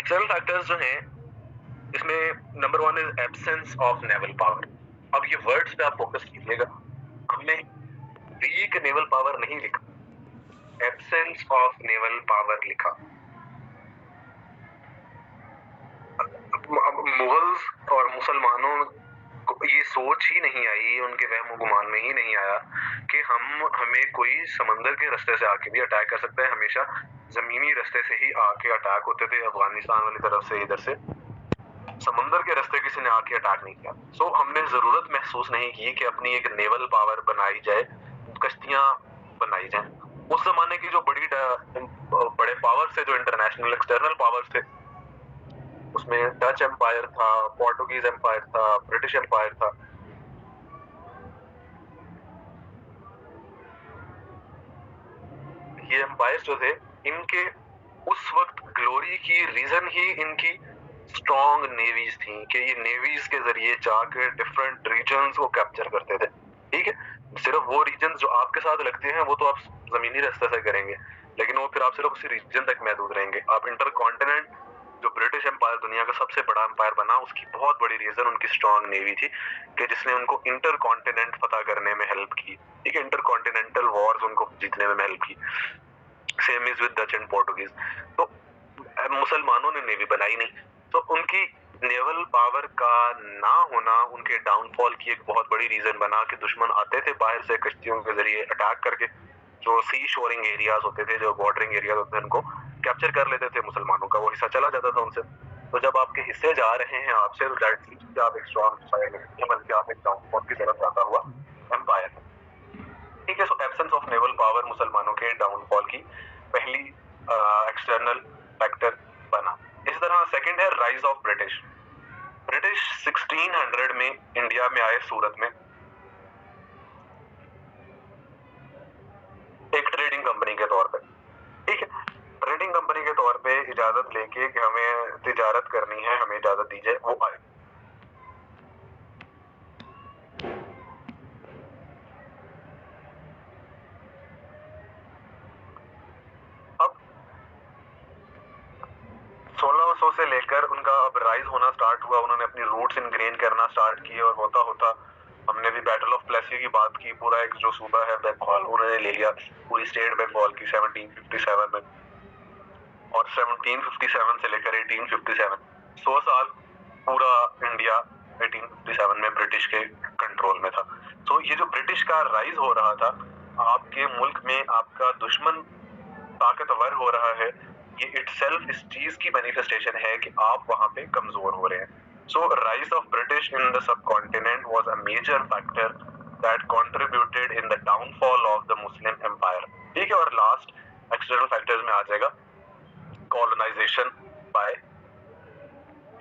External factors जो हैं इसमें number 1 is absence of naval power. अब ये वर्ड्स पे आप फोकस कीजिएगा, हमने वीक नेवल पावर नहीं लिखा, एब्सेंस ऑफ नेवल पावर लिखा। मुगल्स और मुसलमानों को ये सोच ही नहीं आई, उनके वहम गुमान में ही नहीं आया कि हमें कोई समंदर के रास्ते से आके भी अटैक कर सकता है। हमेशा जमीनी रास्ते से ही आके अटैक होते थे, अफगानिस्तान वाली तरफ से, इधर से। समंदर के रास्ते किसी ने आके अटैक नहीं किया। सो हमने जरूरत महसूस नहीं की कि अपनी एक नेवल पावर बनाई जाए, कश्तियां बनाई जाए। उस जमाने की जो बड़े पावर्स थे, जो इंटरनेशनल एक्सटर्नल पावर्स थे, उसमें डच एम्पायर था, पोर्टुगीज एम्पायर था, ब्रिटिश एम्पायर था। ये एम्पायर्स जो थे, इनके उस वक्त ग्लोरी की रीजन ही इनकी स्ट्रॉन्ग नेवीज थी कि ये नेवीज के जरिए जाकर डिफरेंट रीजन्स को कैप्चर करते थे। ठीक है, सिर्फ वो रीजन जो आपके साथ लगते हैं वो तो आप जमीनी रास्ते से करेंगे, लेकिन वो फिर आप सिर्फ उसी रीजन तक महदूद रहेंगे। आप इंटर कॉन्टिनेंट, जो ब्रिटिश एम्पायर दुनिया का सबसे बड़ा एम्पायर बना, उसकी बहुत बड़ी रीजन उनकी स्ट्रॉन्ग नेवी थी कि जिसने उनको इंटर कॉन्टिनेंट फतह करने में हेल्प की। ठीक है, इंटर कॉन्टिनेंटल वॉर्स उनको जीतने में हेल्प की। Same is with Dutch and Portuguese. तो मुसलमानों ने नेवी बनाई नहीं, तो उनकी नेवल पावर का ना होना उनके डाउनफॉल की एक बहुत बड़ी रीजन बना कि दुश्मन आते थे बाहर से कश्तियों के जरिए अटैक करके, जो सी शोरिंग एरियाज होते थे, जो बॉर्डरिंग एरियाज होते थे, उनको कैप्चर कर लेते थे। मुसलमानों का वो हिस्सा चला जाता था उनसे। तो जब आपके हिस्से जा रहे हैं आपसे, तो दैट मींस कि आप एक स्ट्रॉन्ग सोसाइटी में, बल्कि आप एक डाउनफॉल की तरफ जाता हुआ एम्पायर। ठीक है, सो एब्सेंस ऑफ नेवल पावर मुसलमानों के डाउनफॉल की पहली एक्सटर्नल फैक्टर बना। इस तरह सेकंड है राइज ऑफ ब्रिटिश। ब्रिटिश 1600 में इंडिया में आए सूरत में एक ट्रेडिंग कंपनी के तौर पे। ठीक है, ट्रेडिंग कंपनी के तौर पे इजाजत लेके कि हमें तिजारत करनी है, हमें इजाजत दीजिए, वो आए। अब 1600 से लेकर उनका अब राइज होना स्टार्ट हुआ, उन्होंने अपनी रूट्स इनग्रेन करना स्टार्ट किए, और होता होता हमने भी बैटल ऑफ प्लेसी की बात की। पूरा एक जो सूबा है बंगाल उन्होंने ले लिया, पूरी स्टेट बंगाल की 1757 में, और 1757 से लेकर 1857 100 साल पूरा इंडिया 1857 में ब्रिटिश के कंट्रोल में था। तो ये जो ब्रिटिश का राइज हो रहा था, आपके मुल्क में आपका दुश्मन ताकतवर हो रहा है, ये इटसेल्फ इस चीज की मैनिफेस्टेशन है कि आप वहां पे कमजोर हो रहे हैं। So rise of British in the subcontinent was a major factor that contributed in the downfall of the Muslim empire. ठीक है, और लास्ट एक्सटर्नल फैक्टर्स में आ जाएगा colonisation by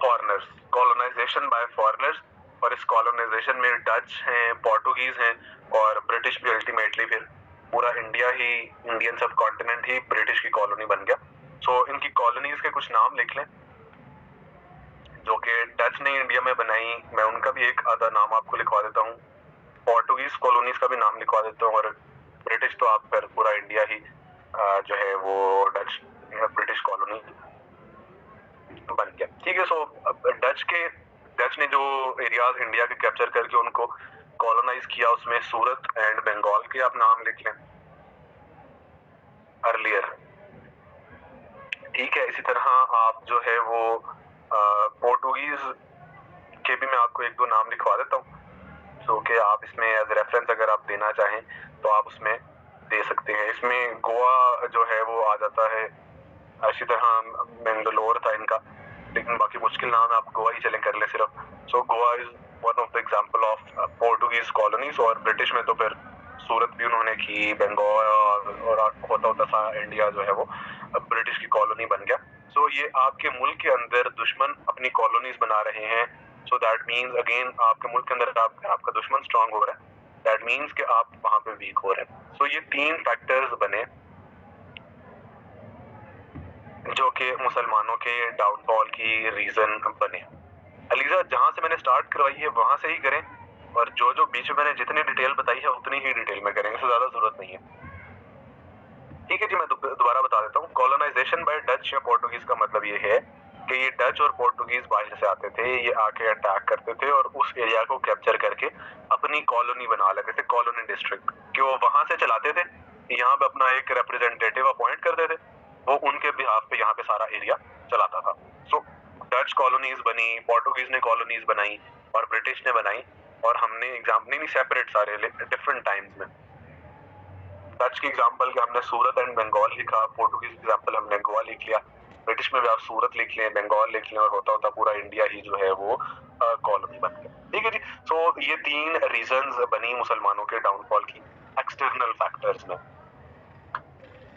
foreigners. Colonisation by foreigners, और इस कॉलोनाइजेशन में डच हैं, पोर्टुगीज हैं, और ब्रिटिश भी अल्टीमेटली फिर पूरा इंडिया ही, इंडियन सब कॉन्टिनेंट ही ब्रिटिश की कॉलोनी बन गया। सो इनकी कॉलोनीज के कुछ नाम लिख लें जो कि डच ने इंडिया में बनाई। मैं उनका भी एक आधा नाम आपको लिखवा देता हूँ, पोर्टुगीज कॉलोनीज का भी नाम लिखवा देता हूँ, और ब्रिटिश तो आप फिर पूरा इंडिया ही जो है वो डच ब्रिटिश कॉलोनी बन गया। ठीक है, सो डच ने जो एरियाज इंडिया के कैप्चर करके उनको कॉलोनाइज किया, उसमें सूरत एंड बंगाल के आप नाम लिख लें अर्लियर। ठीक है, इसी तरह आप जो है वो पोर्टुगीज के भी मैं आपको एक दो नाम लिखवा देता हूँ, जो कि आप इसमें एज रेफरेंस अगर आप देना चाहें तो आप उसमें दे सकते हैं। इसमें गोवा जो है वो आ जाता है, इसी तरह बेंगलोर था इनका, लेकिन बाकी मुश्किल नाम है, आप गोवा ही चले कर ले सिर्फ। So Goa is one of the example of Portuguese colonies, और ब्रिटिश में तो फिर सूरत भी उन्होंने की, बंगाल, और होता होता सा इंडिया जो है वो ब्रिटिश की कॉलोनी बन गया। सो ये आपके मुल्क के अंदर दुश्मन अपनी कॉलोनीज बना रहे हैं, सो दैट मीन्स अगेन आपके मुल्क के अंदर आपका दुश्मन स्ट्रांग हो रहा है, दैट मीन्स कि आप वहां पे वीक हो रहे हैं। सो ये तीन फैक्टर्स बने जो कि मुसलमानों के डाउनफॉल की रीजन बने। अलीजा, जहां से मैंने स्टार्ट करवाई है वहां से ही करें, और जो जो बीच में मैंने जितनी डिटेल बताई है उतनी ही डिटेल में करेंगे, इससे ज्यादा जरूरत नहीं है। ठीक है जी, मैं दोबारा बता देता हूँ। कॉलोनाइजेशन बाय डच या पोर्टुगीज का मतलब ये है कि ये डच और पोर्टुगीज बाहर से आते थे, ये आके अटैक करते थे और उस एरिया को कैप्चर करके अपनी कॉलोनी बना लेते थे, कॉलोनी डिस्ट्रिक्ट, कि वो वहां से चलाते थे, यहाँ पे अपना एक रिप्रेजेंटेटिव अपॉइंट करते थे, वो उनके बिहाफ पे यहाँ पे सारा एरिया चलाता था। सो डच कॉलोनीज बनी, पोर्टुगीज ने कॉलोनीज बनाई और ब्रिटिश ने बनाई, और हमने एग्जाम नहीं सेपरेट सारे डिफरेंट टाइम्स में। डच के एग्जाम्पल के हमने सूरत एंड बंगाल लिखा, पोर्टुगीज एग्जाम्पल हमने गोवा लिख लिया, ब्रिटिश में भी आप सूरत लिख लें, बंगाल लिख लें, और होता होता पूरा इंडिया ही जो है वो कॉलोनी बन गया। ठीक है जी। सो ये 3 रीजंस बनी मुसलमानों के डाउनफॉल की एक्सटर्नल फैक्टर्स में।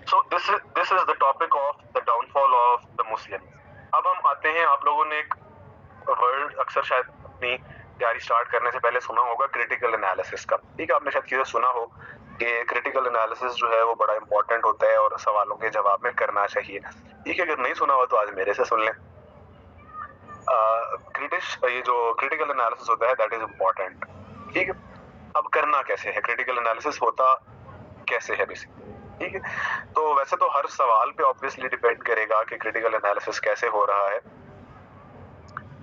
So this is the topic of the downfall of the Muslims. अब हम आते हैं, आप लोगों ने एक वर्ड अक्सर शायद अपनी तैयारी स्टार्ट करने से पहले सुना होगा, क्रिटिकल एनालिसिस का। ठीक है, आपने शायद चीजें सुना हो कि क्रिटिकल एनालिसिस जो है वो बड़ा इंपॉर्टेंट होता है और सवालों के जवाब में करना चाहिए। ठीक है, अगर नहीं सुना हो तो आज मेरे से सुन लें। ये जो क्रिटिकल एनालिसिस होता है दैट इज इम्पोर्टेंट। ठीक है, अब करना कैसे है, क्रिटिकल एनालिसिस होता कैसे है बेसिकली। ठीक है, तो वैसे तो हर सवाल पे ऑब्वियसली डिपेंड करेगा कि क्रिटिकल एनालिसिस कैसे हो रहा है,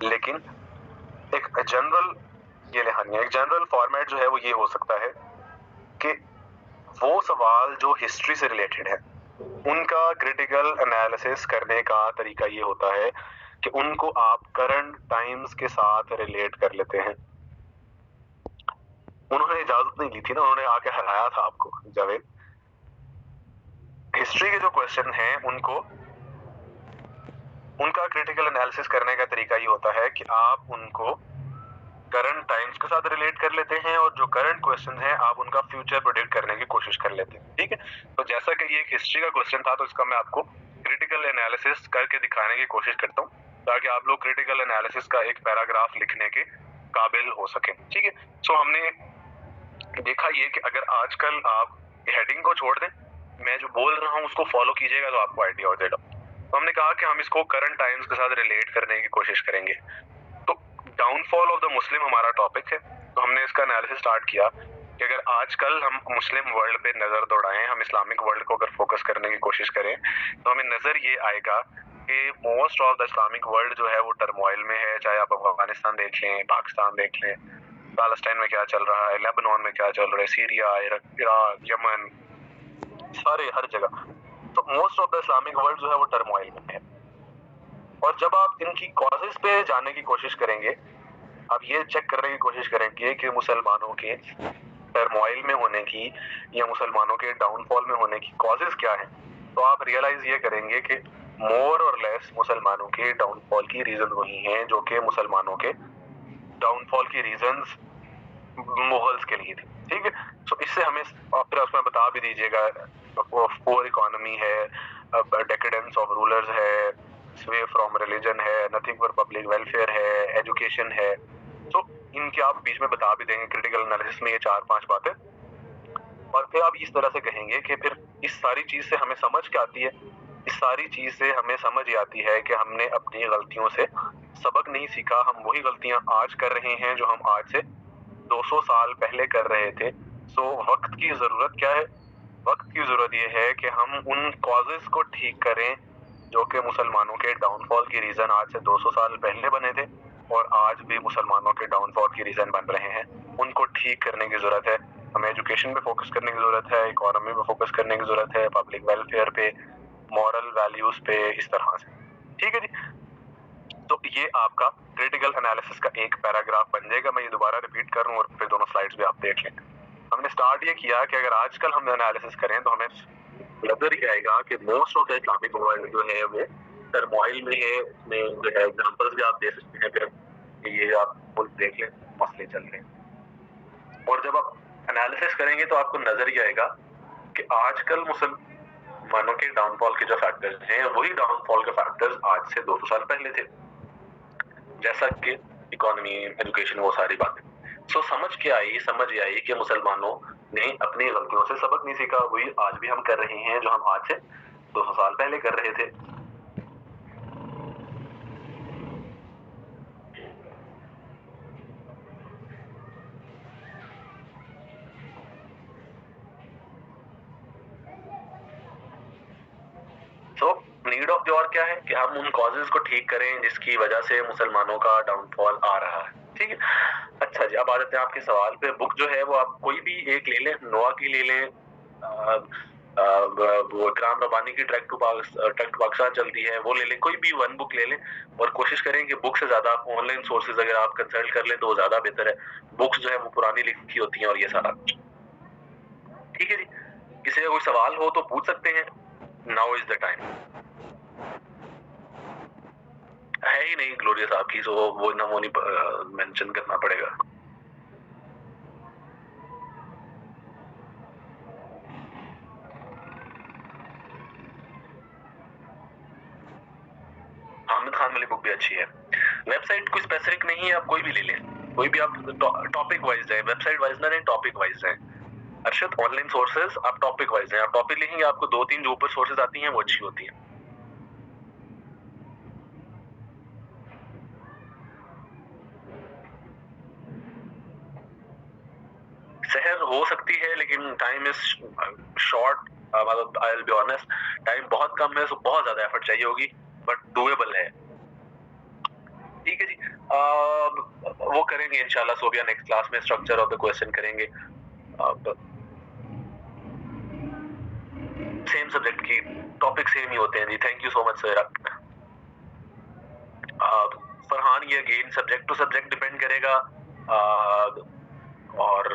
लेकिन एक जनरल एक जनरल फॉर्मेट जो है वो ये हो सकता है कि वो सवाल जो हिस्ट्री से रिलेटेड है उनका क्रिटिकल एनालिसिस करने का तरीका ये होता है कि उनको आप करंट टाइम्स के साथ रिलेट कर लेते हैं। उन्होंने इजाजत नहीं दी थी ना, उन्होंने आके हराया था आपको जावेद। हिस्ट्री के जो क्वेश्चन हैं उनका क्रिटिकल एनालिसिस करने का तरीका ये होता है कि आप उनको करंट टाइम्स के साथ रिलेट कर लेते हैं और जो करंट क्वेश्चन हैं आप उनका फ्यूचर प्रेडिक्ट करने की कोशिश कर लेते हैं। ठीक है, तो जैसा कि ये एक हिस्ट्री का क्वेश्चन था तो इसका मैं आपको क्रिटिकल एनालिसिस करके दिखाने की कोशिश करता हूँ ताकि आप लोग क्रिटिकल एनालिसिस का एक पैराग्राफ लिखने के काबिल हो सके। ठीक है, सो हमने देखा ये कि अगर आजकल आप हेडिंग को छोड़ दें, मैं जो बोल रहा हूँ उसको फॉलो कीजिएगा तो आपको आइडिया हो जाएगा। तो हमने कहा कि हम इसको करंट टाइम्स के साथ रिलेट करने की कोशिश करेंगे। तो डाउनफॉल ऑफ द मुस्लिम हमारा टॉपिक है, तो हमने इसका एनालिसिस स्टार्ट किया कि अगर आजकल हम मुस्लिम वर्ल्ड पे नजर दौड़ाएं, हम इस्लामिक वर्ल्ड को अगर फोकस करने की कोशिश करें तो हमें नजर ये आएगा कि most of the Islamic world जो है वो टर्मोइल में है। चाहे आप अफगानिस्तान देख लें, पाकिस्तान देख लें, पैलेस्टाइन में क्या चल रहा है, लेबनान में क्या चल रहा है, सीरिया, इराक, यमन, सारे हर जगह। तो most of the Islamic world जो है वो टर्मोइल में है। और जब आप इनकी कॉजेस पे जाने की कोशिश करेंगे, आप ये चेक करने की कोशिश करेंगे कि मुसलमानों के टर्मोइल में होने की या मुसलमानों के डाउनफॉल में होने की कॉजेस क्या हैं, तो आप रियलाइज ये करेंगे कि मोर और लेस मुसलमानों के डाउनफॉल की रीजन वही हैं जो कि मुसलमानों के डाउनफॉल की रीजंस मुगल्स के लिए थी। ठीक है, तो इससे हमें फिर उसमें बता भी दीजिएगा, पुअर इकोनॉमी है, डेकेडेंस ऑफ रूलर्स है, स्वे फ्रॉम रिलीजन है, नथिंग फॉर पब्लिक वेलफेयर है, एजुकेशन है। तो इनके आप बीच में बता भी देंगे क्रिटिकल एनालिसिस में ये 4-5 बातें, और फिर आप इस तरह से कहेंगे कि फिर इस सारी चीज से हमें समझ क्या आती है। इस सारी चीज से हमें समझ ये आती है कि हमने अपनी गलतियों से सबक नहीं सीखा, हम वही गलतियां आज कर रहे हैं जो हम आज से 200 साल पहले कर रहे थे। सो वक्त की जरूरत क्या है? वक्त की जरूरत ये है कि हम उन कॉजेस को ठीक करें जो कि मुसलमानों के डाउनफॉल की रीजन आज से 200 साल पहले बने थे और आज भी मुसलमानों के डाउनफॉल की रीजन बन रहे हैं। उनको ठीक करने की जरूरत है। हमें एजुकेशन पे फोकस करने की जरूरत है, इकोनॉमी पे फोकस करने की जरूरत है, पब्लिक वेलफेयर पे, मॉरल वैल्यूज पे, इस तरह से। ठीक है जी, तो ये आपका क्रिटिकल एनालिसिस का एक पैराग्राफ बन जाएगा। मैं ये दोबारा रिपीट कर रहा हूँ और फिर दोनों स्लाइड्स भी आप देख लें। हमने स्टार्ट ये किया कि अगर आजकल हम एनालिसिस करें तो हमें नजर ही आएगा कि most of the Islamic world जो है वो टर्मोइल में है। उसमें जो है एग्जांपल्स भी आप दे सकते हैं, फिर ये आप मुल्क देख लें, मसले चल रहे हैं। और जब आप एनालिसिस करेंगे तो आपको नजर ही आएगा कि आजकल मुसलमानों के डाउनफॉल के जो फैक्टर्स हैं वही डाउनफॉल के फैक्टर्स आज से 200 साल पहले थे, जैसा कि इकोनॉमी, एजुकेशन, वो सारी बातें। सो समझ ये आई कि मुसलमानों ने अपनी गलतियों से सबक नहीं सीखा, वही आज भी हम कर रहे हैं जो हम आज से 200 साल पहले कर रहे थे। नीड ऑफ द और क्या है कि हम उन कॉजेज को ठीक करें जिसकी वजह से मुसलमानों का डाउनफॉल आ रहा है। ठीक है, अच्छा जी, अब आ जाते हैं आपके सवाल पे। बुक जो है वो आप कोई भी एक ले लें, नोआ की ले लें, वो इकराम रब्बानी की ट्रैक टू पाकिस्तान चलती है, वो ले लें, कोई भी वन बुक ले लें और कोशिश करें कि बुक से ज्यादा आप ऑनलाइन सोर्सेज अगर आप कंसल्ट कर लें तो वो ज्यादा बेहतर है। बुक्स जो है वो पुरानी लिखी होती हैं और ये सारा। ठीक है जी, किसी का कोई सवाल हो तो पूछ सकते हैं, नाउ इज द टाइम। है ही नहीं ग्लोरिया साहब की, तो वो ना वो नहीं मेंशन करना पड़ेगा। हामिद खान वाली बुक भी अच्छी है। वेबसाइट कोई स्पेसिफिक नहीं है, आप कोई भी ले लें, कोई भी आप टॉपिक वाइज है, वेबसाइट वाइज ना नहीं, टॉपिक वाइज है। अर्शद ऑनलाइन सोर्सेज आप टॉपिक वाइज हैं, आप टॉपिक लिखेंगे आपको 2-3 जो ऊपर सोर्सेज आती हैं वो अच्छी होती हैं। शहर हो सकती है लेकिन टाइम इज शॉर्ट, मतलब I will be honest, time बहुत कम है, so बहुत ज्यादा एफर्ट चाहिए होगी, बट डूएबल है। ठीक है जी, वो करेंगे इंशाल्लाह सोबिया नेक्स्ट क्लास में, स्ट्रक्चर ऑफ द क्वेश्चन करेंगे। सेम सब्जेक्ट की टॉपिक सेम ही होते हैं जी। Thank you so much sir. Farhan, ये again subject to subject depend करेगा और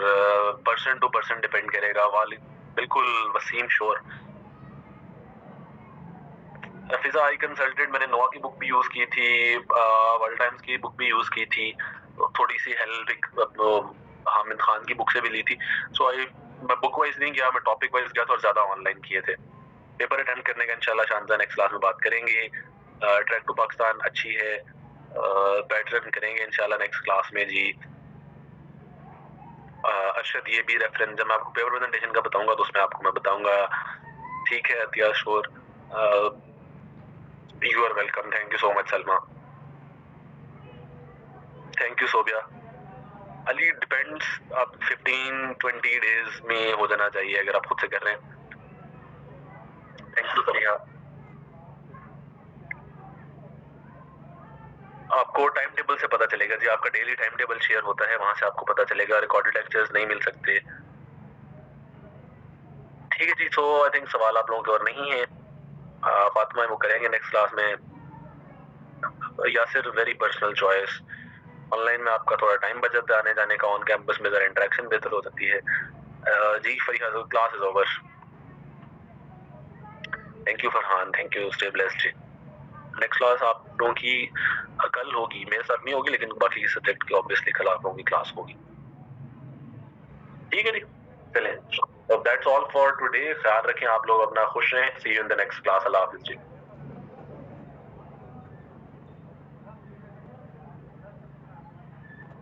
पर्सन टू पर्सन डिपेंड करेगा। वाली बिल्कुल Waseem sure. Fiza I consulted, मैंने नोआ की बुक भी यूज की थी, वर्ल्ड टाइम्स की बुक भी यूज की थी, थोड़ी सी हेल्प हामिद खान की बुक से भी ली थी। सो मैं बुक वाइज नहीं गया, मैं टॉपिक वाइज गया था और ज्यादा ऑनलाइन किए थे। पेपर अटेंड करने का इंशाल्लाह शानदार नेक्स्ट क्लास में बात करेंगे। ट्रैक टू पाकिस्तान अच्छी है, पैटर्न करेंगे इंशाल्लाह नेक्स्ट क्लास में जी। अरशद, ये भी रेफरेंस जब मैं आपको पेपर प्रेजेंटेशन का बताऊंगा तो उसमें आपको मैं बताऊंगा। ठीक है Atiya sure, you are welcome. Thank you so much Salma. Thank you Sobia. Ali depends, आप 15-20 डेज में हो जाना चाहिए अगर आप खुद से कर रहे हैं। थैंक यू फरिया। आपको टाइम टेबल से पता चलेगा जी, आपका डेली टाइम टेबल शेयर होता है, वहां से आपको पता चलेगा। रिकॉर्डेड लेक्चर्स नहीं मिल सकते। ठीक है जी, सो आई थिंक सवाल आप लोगों के और नहीं है। फातिमा वो करेंगे नेक्स्ट क्लास में। Yasir, very personal choice. Online में आपका थोड़ा टाइम बच जाता है आने जाने का, ऑन कैंपस में जरा इंटरेक्शन बेहतर हो सकती है। जी Faria, class is over. Thank you Farhan, thank you, stay blessed. Next class आप लोगों की कल होगी, मेरे साथ नहीं होगी लेकिन बाकी सब्जेक्ट की ऑब्वियसली कल आप लोगों की क्लास होगी। ठीक है जी, चलें, दैट्स ऑल फॉर टुडे। ख्याल रखें आप लोग अपना, खुश रहें। See you in the next class. Allah हाफिज़ जी।